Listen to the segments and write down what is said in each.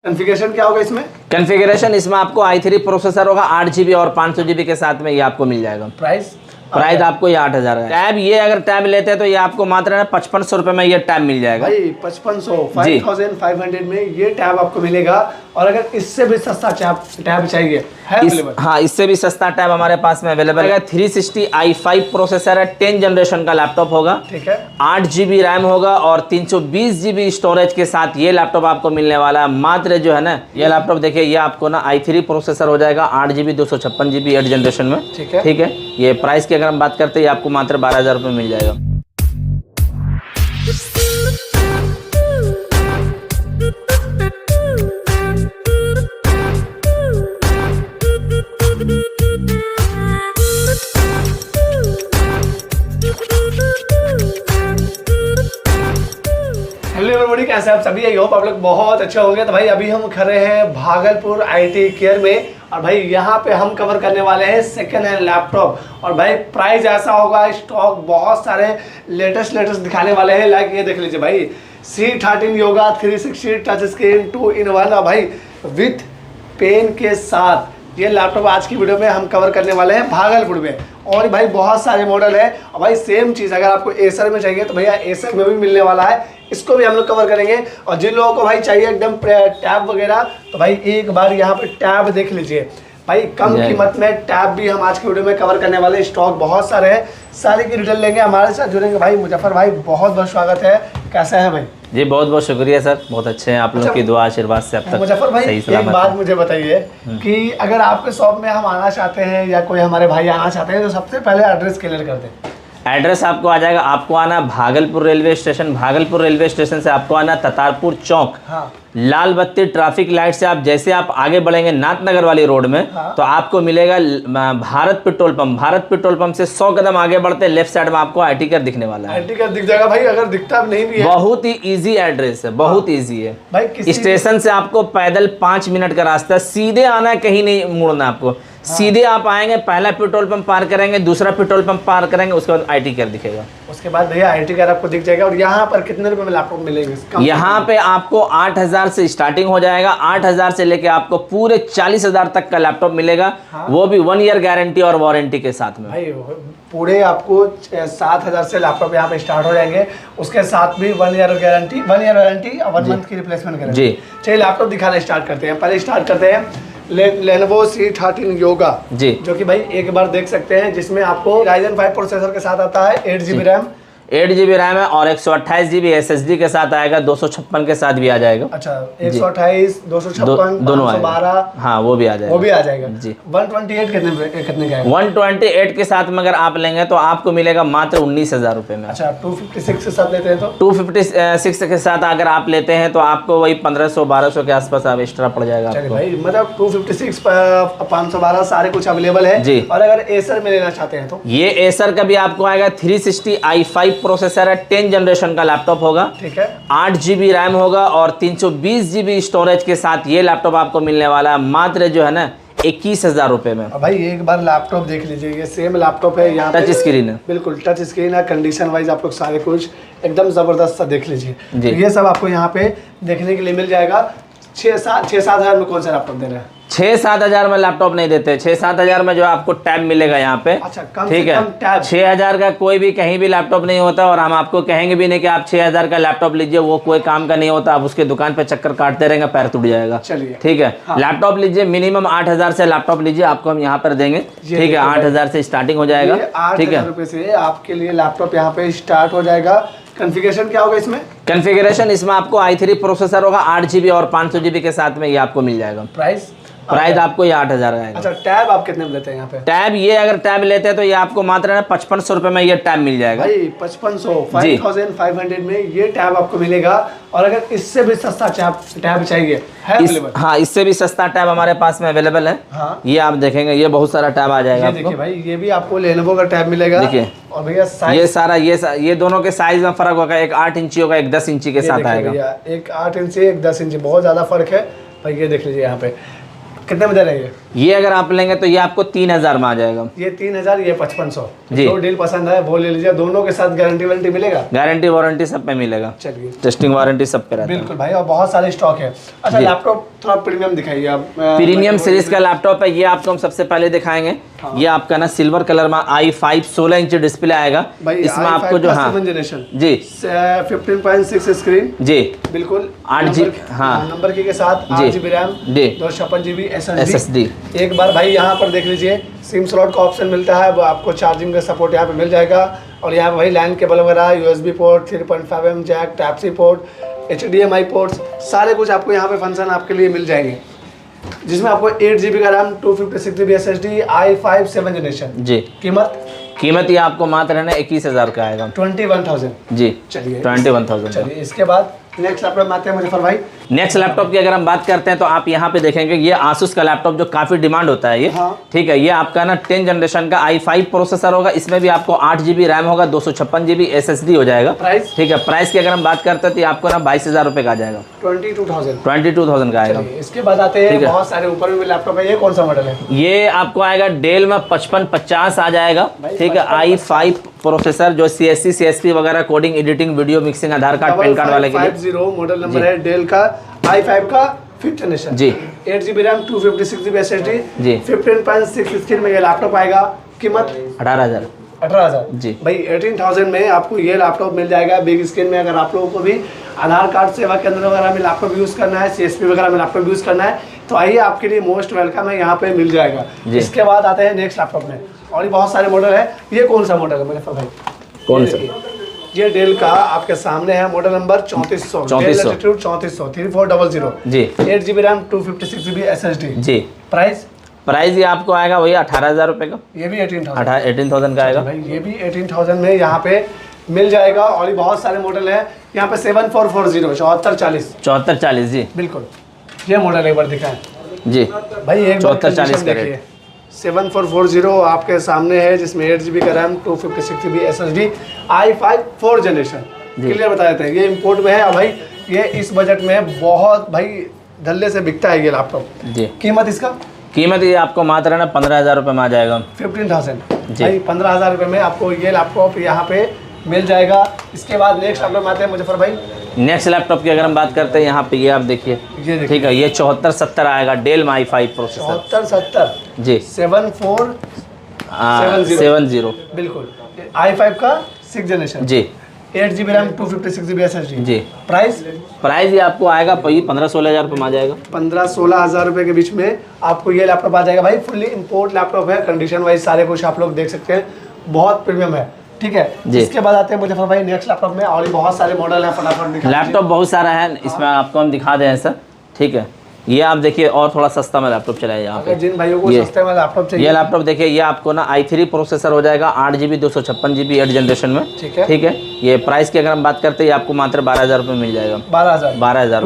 Configuration क्या होगा इसमें? कॉन्फ़िगरेशन इसमें आपको i3 प्रोसेसर होगा 8 GB और 500 GB के साथ में ये आपको मिल जाएगा। प्राइस आपको ये 8,000 है। टैब ये अगर टैब लेते हैं तो ये आपको मात्र 5500 रुपये में ये टैब मिल जाएगा भाई 5500 में ये टैब आपको मिलेगा। और अगर इससे भी सस्ता टैब चाहिए है अवेलेबल? हाँ, इससे भी सस्ता टैब हमारे पास में अवेलेबल है। 360 i5 प्रोसेसर है, 10 जनरेशन का लैपटॉप होगा, ठीक है। 8 GB रैम होगा और 320 GB स्टोरेज के साथ ये लैपटॉप आपको मिलने वाला है। मात्र जो है ना ये लैपटॉप देखिए, ये आपको ना i3 प्रोसेसर हो जाएगा, 8 GB 256 GB 8 जनरेशन में, ठीक है। ये प्राइस की अगर हम बात करते हैं आपको मात्र 12,000 रुपये मिल जाएगा। हेलो एवरीबॉडी, कैसे आप सभी? आई होप आप लोग बहुत अच्छे होंगे। तो भाई अभी हम खड़े हैं भागलपुर IT केयर में और भाई यहाँ पे हम कवर करने वाले हैं सेकेंड हैंड लैपटॉप। और भाई प्राइस ऐसा होगा, स्टॉक बहुत सारे लेटेस्ट दिखाने वाले हैं। लाइक ये देख लीजिए भाई, C13 yoga 360 touch screen 2-in-1 और भाई विथ पेन के साथ ये लैपटॉप आज की वीडियो में हम कवर करने वाले हैं भागलपुर में। और भाई बहुत सारे मॉडल है और भाई सेम चीज़ अगर आपको एसर में चाहिए तो भैया एसर में भी मिलने वाला है, इसको भी हम लोग कवर करेंगे। और जिन लोगों को भाई चाहिए एकदम टैब वगैरह तो भाई एक बार यहाँ पे टैब देख लीजिए भाई, कम कीमत में टैब भी हम आज की वीडियो में कवर करने वाले। स्टॉक बहुत सारे हैं, सारी की डिटेल लेंगे। हमारे साथ जुड़ेंगे भाई मुजफ्फर भाई, बहुत बहुत स्वागत है। कैसा है भाई? जी बहुत बहुत शुक्रिया सर, बहुत अच्छे हैं। आप लोगों की दुआ आशीर्वाद से अब तक मुजफ्फर भाई एक बात मुझे बताइए कि अगर आपके शॉप में हम आना चाहते हैं या कोई हमारे भाई आना चाहते हैं तो सबसे पहले एड्रेस क्लियर कर दें। एड्रेस आपको आ जाएगा, आपको आना Bhagalpur railway station, Bhagalpur railway station से आपको आना ततारपुर चौक, हाँ। लाल बत्ती ट्रैफिक लाइट से आप जैसे आप आगे बढ़ेंगे नाथनगर वाली रोड में, हाँ। तो आपको मिलेगा Bharat petrol pump. Bharat petrol pump से 100 कदम आगे बढ़ते लेफ्ट साइड में आपको IT केयर दिखने वाला है। IT केयर दिख जाएगा भाई, अगर दिखता नहीं भी है। बहुत ही इजी एड्रेस है, बहुत इजी है भाई। स्टेशन से आपको पैदल 5 मिनट का रास्ता, सीधे आना, कहीं नहीं मुड़ना आपको। सीधे आप आएंगे, पहला पेट्रोल पंप पार करेंगे, दूसरा पेट्रोल पंप पार करेंगे, उसके बाद IT केयर दिखेगा। उसके बाद भैया IT केयर आपको दिख जाएगा। और यहाँ पर कितने रुपए में लैपटॉप मिलेंगे? यहाँ पे आपको 8,000 से स्टार्टिंग हो जाएगा। 8,000 से लेके आपको पूरे 40,000 तक का लैपटॉप मिलेगा, हाँ? वो भी 1 ईयर गारंटी और वारंटी के साथ में। भाई पूरे आपको 7,000 से लैपटॉप यहाँ पे स्टार्ट हो जाएंगे, उसके साथ भी 1 ईयर गारंटी, 1 ईयर वारंटी और 1 मंथ की रिप्लेसमेंट करेंगे। जी चलिए लैपटॉप दिखाना स्टार्ट करते हैं। पहले स्टार्ट करते हैं लेनोवो C13 योगा जी, जो कि भाई एक बार देख सकते हैं, जिसमें आपको Ryzen 5 प्रोसेसर के साथ आता है, 8 GB रैम, 8 GB रैम है और 128 GB SSD के साथ आएगा, 256 के साथ भी आ जाएगा। अच्छा 128 256 दोनों 512, हाँ वो भी आ जाएगा, वो भी आ जाएगा जी। 128 कितने का है? 128 के साथ में अगर आप लेंगे तो आपको मिलेगा मात्र 19,000 रुपये में। अच्छा 256 के साथ लेते हैं तो? 256 के साथ अगर आप लेते हैं तो आपको वही 1,500-1,200 के आसपास आप एक्स्ट्रा पड़ जाएगा आपको। भाई मतलब 256 512 सारे कुछ अवेलेबल है जी। और अगर एसर में लेना चाहते हैं तो ये एसर का भी आपको आएगा, 360 i5 प्रोसेसर है, 10 जनरेशन का लैपटॉप होगा, ठीक है। 8 GB रैम होगा और 320 GB स्टोरेज के साथ ये लैपटॉप आपको मिलने वाला है मात्र जो है ना 21,000 रुपये में। भाई एक बार लैपटॉप देख लीजिए, ये सेम लैपटॉप है, यहाँ टच स्क्रीन है, बिल्कुल टच स्क्रीन है। कंडीशन वाइज आप लोग सारे कुछ एकदम जबरदस्त सा देख लीजिए। तो ये सब आपको यहाँ पे देखने के लिए मिल जाएगा। 6-7 हज़ार में कौन सा लैपटॉप दे रहे हैं? 6-7 हज़ार में लैपटॉप नहीं देते। 6-7 हज़ार में जो आपको टैब मिलेगा यहाँ पे, अच्छा ठीक है। 6,000 का कोई भी कहीं भी लैपटॉप नहीं होता और हम आपको कहेंगे भी नहीं कि आप 6,000 का लैपटॉप लीजिए, वो कोई काम का नहीं होता। आप उसके दुकान पे चक्कर काटते रहेंगे, पैर टूट जाएगा। चलिए ठीक है, हाँ। लैपटॉप लीजिए, मिनिमम 8,000 से लैपटॉप लीजिए, आपको हम यहाँ पर देंगे, ठीक है। 8,000 से स्टार्टिंग हो जाएगा, ठीक है। 8,000 से आपके लिए लैपटॉप यहाँ पे स्टार्ट हो जाएगा। कॉन्फ़िगरेशन क्या होगा इसमें? कॉन्फ़िगरेशन इसमें आपको i3 प्रोसेसर होगा, 8 GB और 500 GB के साथ में ये आपको मिल जाएगा। प्राइस आपको ये 8,000 आएगा। अच्छा टैब आप कितने में लेते हैं यहाँ पे? टैब ये अगर टैब लेते हैं तो ये आपको मात्र 5500 रुपये में ये टैब मिल जाएगा भाई 5500 में ये टैब आपको मिलेगा। और अगर इससे भी सस्ता टैब चाहिए है अवेलेबल? हाँ इससे भी सस्ता टैब हमारे पास में अवेलेबल है, हाँ। ये आप देखेंगे, ये बहुत सारा टैब आ जाएगा। देखिए भाई ये भी आपको लेनोवो का टैब मिलेगा। देखिए और भैया ये सारा ये दोनों के साइज में फर्क होगा, एक 8 इंची होगा, एक 10 इंची के साथ आएगा। एक 8 इंची एक 10 इंची, बहुत ज्यादा फर्क है भाई। ये देख लीजिए यहाँ पे कितने में दे रहे हैं ये अगर आप लेंगे तो ये आपको 3000 में आ जाएगा। ये 3000, ये 5500 जी। जो डील पसंद है वो ले लीजिए। दोनों के साथ गारंटी वारंटी मिलेगा? गारंटी वारंटी सब पे मिलेगा। चलिए, टेस्टिंग वारंटी सब पे रहता है। बिल्कुल भाई, और बहुत सारे स्टॉक है। अच्छा, लैपटॉप थोड़ा प्रीमियम दिखाइए आप। प्रीमियम सीरीज का लैपटॉप है, ये आपको हम सबसे पहले दिखाएंगे। ये आपका ना सिल्वर कलर में i5 16 इंच डिस्प्ले आएगा। इसमें आपको जो हाँ जी 15.6 स्क्रीन जी बिल्कुल 8GB हाँ नंबर की के साथ 8GB रैम जी 256GB SSD। एक बार भाई यहाँ पर देख लीजिए, सिम स्लॉट का ऑप्शन मिलता है, वो आपको चार्जिंग का सपोर्ट यहाँ पे मिल जाएगा। और यहाँ पे भाई लैन केबल वगैरह, USB port, 3.5mm jack, type C port, HDMI ports, सारे कुछ आपको यहाँ पे फंक्शन आपके लिए मिल जाएंगे। जिसमें आपको 8GB का RAM, 256GB SSD, i5 7th generation. जी कीमत ये आपको मात्र है ना 21,000 का आएगा। 21,000 जी चलिए 21,000। चलिए, इसके बाद नेक्स्ट लैपटॉप में आते हैं मुजफ्फर भाई। नेक्स्ट लैपटॉप की अगर हम बात करते हैं तो आप यहाँ पे देखेंगे ये आसूस का लैपटॉप जो काफी डिमांड होता है ये। हाँ। ठीक है, ये आपका ना 10th जनरेशन का i5 प्रोसेसर होगा। इसमें भी आपको 8GB रैम होगा, 256GB SSD हो जाएगा। प्राइस? ठीक है, प्राइस की अगर हम बात करते हैं तो ये आपको ना 22,000 रुपए का आ जाएगा। 22,000 का आएगा। इसके बाद आते हैं बहुत सारे ऊपर में लैपटॉप है। ये कौन सा मॉडल है? ये आपको आएगा डेल में 5550 आ जाएगा। ठीक है, i5 प्रोसेसर जो CSC CSP वगैरह कोडिंग एडिटिंग वीडियो मिक्सिंग आधार कार्ड पैन कार्ड वाले के लिए। 50 मॉडल नंबर है डेल का, i5 का 5th जनरेशन जी 8GB रैम, 256GB SSD जी 15.6 स्क्रीन में ये लैपटॉप आएगा। कीमत 18,000 जी भाई 18,000 में आपको ये लैपटॉप मिल जाएगा बिग स्क्रीन में। अगर आप लोगों को भी आधार कार्ड सेवा केंद्र वगैरह में लैपटॉप यूज़ करना है, CSP वगैरह में लैपटॉप यूज़ करना है, तो आइए, आपके लिए मोस्ट वेलकम है, यहाँ पे मिल जाएगा। इसके बाद आते हैं नेक्स्ट लैपटॉप में, और भी बहुत सारे मॉडल है। ये कौन सा मॉडल है मुजफ्फर भाई? कौन सा? ये डेल का आपके सामने है, मॉडल नंबर 3400 3400 जी 8GB रैम, 256GB SSD जी। प्राइस ये आपको आएगा वही 18,000 रुपए का। ये भी 18,000 18,000 का आएगा भाई। ये भी 18,000 में यहाँ पे मिल जाएगा। और भी बहुत सारे मॉडल है यहाँ पे। 7440 7440 जी बिल्कुल, ये मॉडल एक बार दिखाएं जी भाई। एक 7440 का रेट। 7440 आपके सामने है, जिसमें 8GB का RAM, 256GB SSD, i5 4th generation. Clear बता देते हैं, ये इंपोर्ट में है। और भाई ये इस बजट में बहुत भाई धल्ले से बिकता है ये लैपटॉप जी। कीमत ये आपको मात्र ना 15,000 रुपए में आ जाएगा। 15,000 भाई 15,000 रुपये में आपको ये लैपटॉप यहाँ पे मिल जाएगा। इसके बाद नेक्स्ट लैपटॉप आते हैं मुजफ्फर भाई। नेक्स्ट लैपटॉप की अगर हम बात करते हैं यहाँ पे, ये आप देखिए, ठीक है, ये 7470 आएगा डेल में i5 प्रोसेसर। 7470 जी 7470 बिल्कुल, i5 का 6th जनरेशन जी 8GB रैम, 256GB SSD जी। प्राइस ये आपको आएगा 15-16 हज़ार रुपये में आ जाएगा। 15-16 हज़ार रुपये के बीच में आपको ये लैपटॉप आ जाएगा भाई। फुल्ली इंपोर्ट लैपटॉप है, कंडीशन वाइज सारे कुछ आप लोग देख सकते हैं, बहुत प्रीमियम है। ठीक है, इसके बाद आते हैं मुजफ्फर भाई नेक्स्ट लैपटॉप में। और बहुत सारे मॉडल हैं, फटाफट दिखा। लैपटॉप बहुत सारा है, इसमें आपको हम दिखा दें सर। ठीक है, ये आप देखिए, और थोड़ा सस्ता में लैपटॉप चलाइए यहाँ पे। जिन भाइयों को सस्ते में लैपटॉप चाहिए, ये लैपटॉप देखिए, ये आपको ना i3 प्रोसेसर हो जाएगा, 8GB 256GB 8th जनरेशन में। ठीक है, ये प्राइस की अगर हम बात करते हैं, ये आपको मात्र 12,000 रुपये मिल जाएगा। 12,000 12,000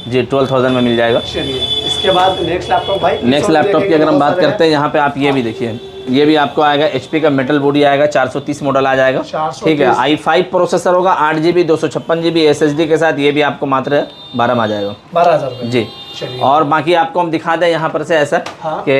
जी 12,000 में मिल जाएगा। चलिए, इसके बाद नेक्स्ट लैपटॉप भाई। नेक्स्ट लैपटॉप की अगर हम बात करते हैं, यहाँ पे आप ये भी देखिए, ये भी आपको आएगा HP का मेटल बॉडी आएगा, 430 मॉडल आ जाएगा। ठीक है, i5 प्रोसेसर होगा, 8GB 256GB SSD के साथ। ये भी आपको मात्र 12 में आ जाएगा। 12,000 जी। और बाकी आपको हम दिखा दें यहाँ पर से ऐसा कि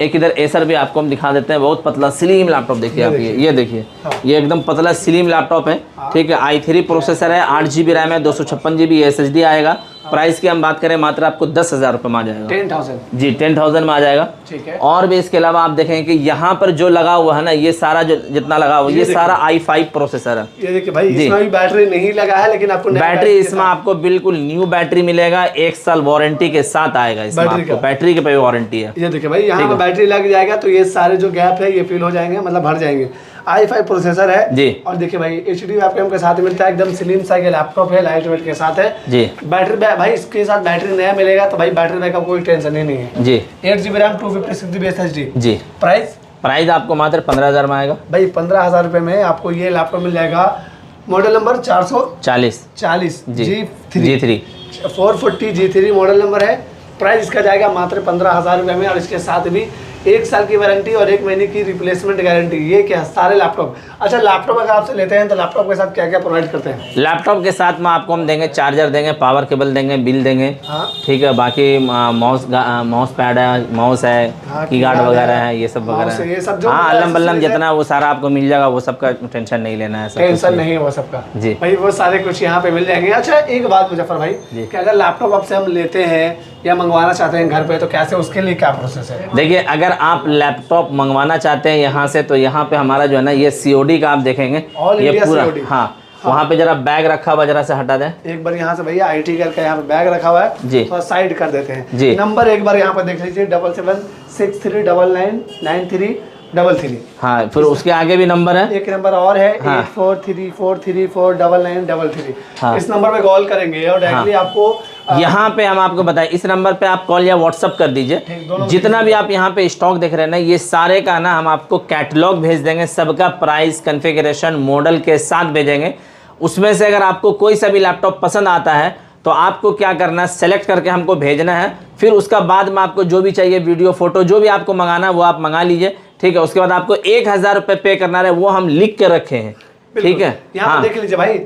एक इधर एसर भी आपको हम दिखा देते हैं, बहुत पतला स्लिम लैपटॉप देखिए आप। ये देखिए, ये एकदम पतला स्लिम लैपटॉप है। ठीक है, i3 प्रोसेसर है, 8GB रैम है, 256GB SSD आएगा। प्राइस की हम बात करें, मात्र आपको 10,000 रुपये में आ जाएगा। 10,000 जी 10,000 में आ जाएगा। ठीक है, और भी इसके अलावा आप देखें कि यहाँ पर जो लगा हुआ है ना, ये सारा जो जितना लगा हुआ, ये सारा i5 प्रोसेसर है। ये देखिए भाई, इसमें भी बैटरी नहीं लगा है, लेकिन आपको बैटरी इसमें आपको बिल्कुल न्यू बैटरी मिलेगा, 1 साल वारंटी के साथ आएगा। इसमें आपको बैटरी के पे वारंटी है। ये देखिए भाई, यहाँ पे बैटरी लग जाएगा तो ये सारे जो गैप है ये फिल हो जाएंगे, मतलब भर जाएंगे। i5 प्रोसेसर है जी। और देखिए भाई, HD वेबकैम के साथ मिलता है, एकदम स्लिम सा ये लैपटॉप है, लाइट वेट के साथ है जी। बैटरी भाई इसके साथ बैटरी नया मिलेगा, तो भाई बैटरी बैकअप कोई टेंशन ही नहीं है जी। 8GB रैम, 256GB SSD जी। प्राइस आपको मात्र 15,000 में आएगा भाई। 15,000 रुपये में आपको ये लैपटॉप मिल जाएगा। Model number 440 G3 440 G3 model number है। प्राइस इसका जाएगा मात्र 15,000 रुपये में, और इसके साथ भी 1 साल की वारंटी और 1 महीने की रिप्लेसमेंट गारंटी, ये क्या सारे लैपटॉप। अच्छा, लैपटॉप अगर आपसे लेते हैं तो लैपटॉप के साथ क्या क्या प्रोवाइड करते हैं? लैपटॉप के साथ में आपको हम देंगे चार्जर देंगे, पावर केबल देंगे, बिल देंगे। हाँ। ठीक है, बाकी माउस पैड है, माउस है, हाँ, कीगार्ड वगैरह है, ये सब वगैरह ये सब जो हाँ, अल्लम बल्लम जितना वो सारा आपको मिल जाएगा, वो सबका टेंशन नहीं लेना है। टेंशन नहीं है वो सबका जी भाई, वो सारे कुछ यहाँ पे मिल जाएंगे। अच्छा, एक बात मुजफ्फर भाई, कि अगर लैपटॉप आपसे हम लेते हैं या मंगवाना चाहते हैं घर पे, तो कैसे, उसके लिए क्या प्रोसेस है? देखिए, अगर आप लैपटॉप मंगवाना चाहते हैं यहाँ से, तो यहाँ पे हमारा जो है ना ये COD का आप देखेंगे, ये पूरा COD। हाँ, वहाँ पे जरा बैग रखा हुआ, जरा से हटा दें एक बार यहाँ से भैया। IT केयर का यहाँ पे बैग रखा हुआ है जी, थोड़ा साइड कर देते हैं जी। नंबर एक बार यहाँ पे देख लीजिए, 7763999333। हाँ, फिर उसके आगे भी नंबर है, एक नंबर और है, हाँ। 8434349933। हाँ। इस नंबर पे कॉल करेंगे और डायरेक्टली आपको यहाँ पे हम आपको बताएं, इस नंबर पे आप कॉल या व्हाट्सअप कर दीजिए। जितना भी आप यहाँ पे स्टॉक देख रहे हैं ना, ये सारे का ना हम आपको कैटलॉग भेज देंगे, सबका प्राइस, कॉन्फ़िगरेशन, मॉडल के साथ भेजेंगे। उसमें से अगर आपको कोई सा भी लैपटॉप पसंद आता है तो आपको क्या करना है, सेलेक्ट करके हमको भेजना है। फिर उसका बाद में आपको जो भी चाहिए, वीडियो, फोटो, जो भी आपको मंगाना है वो आप मंगा लीजिए। ठीक है, उसके बाद आपको 1000 रुपये पे करना है, वो हम लिख के रखे हैं। ठीक है, यहाँ पे देख लीजिए भाई,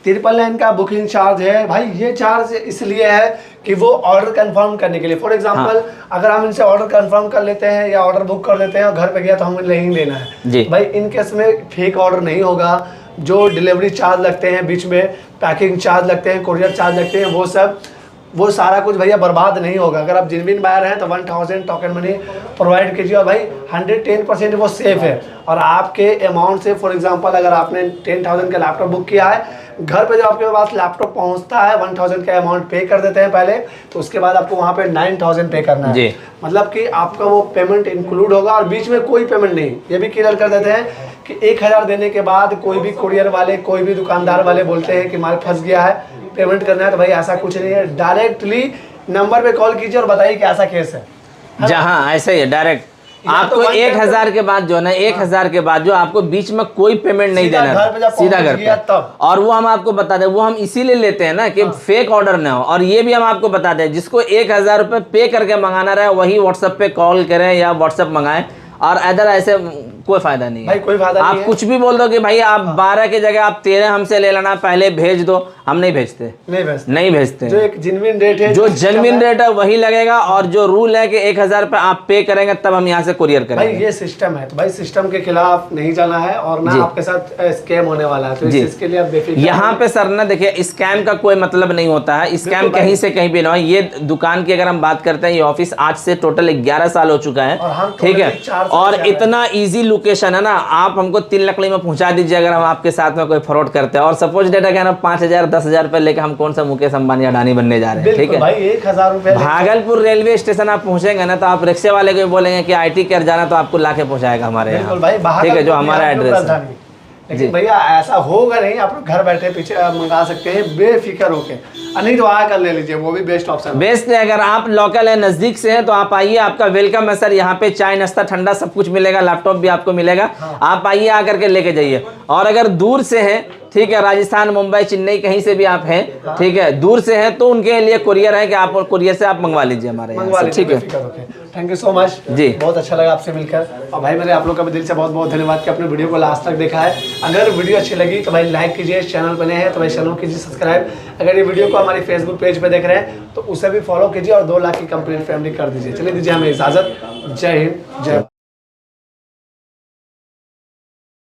999 का बुकिंग चार्ज है भाई। ये चार्ज इसलिए है कि वो ऑर्डर कंफर्म करने के लिए। फॉर एग्जांपल अगर हम इनसे ऑर्डर कंफर्म कर लेते हैं या ऑर्डर बुक कर लेते हैं और घर पे गया तो हमें नहीं लेना है जी भाई। इन केस में फेक ऑर्डर नहीं होगा। जो डिलीवरी चार्ज लगते हैं, बीच में पैकिंग चार्ज लगते हैं, कोरियर चार्ज लगते हैं, वो सारा कुछ भैया बर्बाद नहीं होगा। अगर आप जेन्युइन बायर हैं तो 1000 टोकन मनी प्रोवाइड कीजिए और भाई 110% वो सेफ है। और आपके अमाउंट से, फॉर एग्जांपल अगर आपने 10,000 का लैपटॉप बुक किया है, घर पे जब आपके पास लैपटॉप पहुंचता है 1000 का अमाउंट पे कर देते हैं पहले, तो उसके बाद आपको वहाँ पे 9000 पे करना है जी। मतलब कि आपका वो पेमेंट इंक्लूड होगा और बीच में कोई पेमेंट नहीं। ये भी क्लियर कर देते हैं कि 1000 देने के बाद कोई भी कुरियर वाले, कोई भी दुकानदार वाले बोलते हैं कि माल फंस गया है, पेमेंट करना है, तो भाई ऐसा कुछ नहीं है। डायरेक्टली नंबर पे कॉल कीजिए और बताइए कि ऐसा केस है। जहाँ ऐसे ही डायरेक्ट आपको 1000 के बाद जो है ना, 1000 के बाद जो आपको बीच में कोई पेमेंट नहीं देना, सीधा घर पे तब। और वो हम आपको बता दें, वो हम इसीलिए लेते हैं ना कि फेक ऑर्डर ना हो। और ये भी हम आपको बता दें, जिसको 1000 रुपये पे करके मंगाना रहे वही व्हाट्सएप पे कॉल करें या व्हाट्सएप मंगाएं। और अदर ऐसे कोई फायदा नहीं भाई, कोई फायदा आप नहीं कुछ भी बोल दो कि भाई आप 12 की जगह आप 13 हमसे ले लेना, पहले भेज दो, हम नहीं भेजते, नहीं भेजते। जो एक जेन्युइन रेट है, जो जेन्युइन रेट है वही लगेगा। और जो रूल है कि 1000 रुपये आप पे करेंगे तब हम यहाँ से कुरियर करेंगे। भाई ये सिस्टम है, तो भाई सिस्टम के खिलाफ नहीं जाना है और ना आपके साथ स्कैम होने वाला है, तो इसके लिए आप बेफिक्र। यहाँ पे सर ना देखिए, स्कैम का कोई मतलब नहीं होता है, स्कैम कहीं से कहीं भी ना हो। ये दुकान की अगर हम बात करते हैं, ये ऑफिस आज से टोटल 11 साल हो चुका है, ठीक है। और इतना ईजी लोकेशन है ना, आप हमको 3 लकड़ी में पहुंचा दीजिए अगर हम आपके साथ में कोई फ्रॉड करते हैं। और सपोज डेटा क्या ना, 5000 10,000 रुपए लेके हम कौन सा मुकेश अंबानी अडानी बनने जा रहे हैं, ठीक है भाई। 1000 रुपए भागलपुर रेलवे स्टेशन आप पहुंचेंगे ना, तो आप रिक्शे वाले को बोलेंगे कि IT केयर जाना, तो आपको लाके पहुंचाएगा हमारे यहाँ, ठीक है, जो हमारा एड्रेस है। लेकिन भैया ऐसा होगा नहीं, आप घर बैठे पीछे मंगा सकते हैं बेफिक्र होके। नहीं तो आकर ले लीजिए, वो भी बेस्ट ऑप्शन बेस्ट है। अगर आप लोकल है, नजदीक से हैं, तो आप आइए, आपका वेलकम है सर। यहाँ पे चाय, नाश्ता, ठंडा सब कुछ मिलेगा, लैपटॉप भी आपको मिलेगा। आप आइए, आकर के लेके जाइए। और अगर दूर से हैं, ठीक है, राजस्थान, मुंबई, चेन्नई, कहीं से भी आप हैं, ठीक है, दूर से हैं, तो उनके लिए कुरियर है कि आप कुरियर से आप मंगवा लीजिए हमारे यहाँ से, ठीक है। थैंक यू सो मच जी, बहुत अच्छा लगा आपसे मिलकर। और भाई मेरे आप लोग का भी दिल से बहुत बहुत धन्यवाद कि अपने वीडियो को लास्ट तक देखा है। अगर वीडियो अच्छी लगी तो भाई लाइक कीजिए, चैनल बने हैं तो भाई चैनल कीजिए सब्सक्राइब। अगर ये वीडियो को हमारी फेसबुक पेज पे देख रहे हैं तो उसे भी फॉलो कीजिए और 2 लाख की कंप्लीट फैमिली कर दीजिए। चलिए दीजिए हमें इजाजत। जय हिंद, जय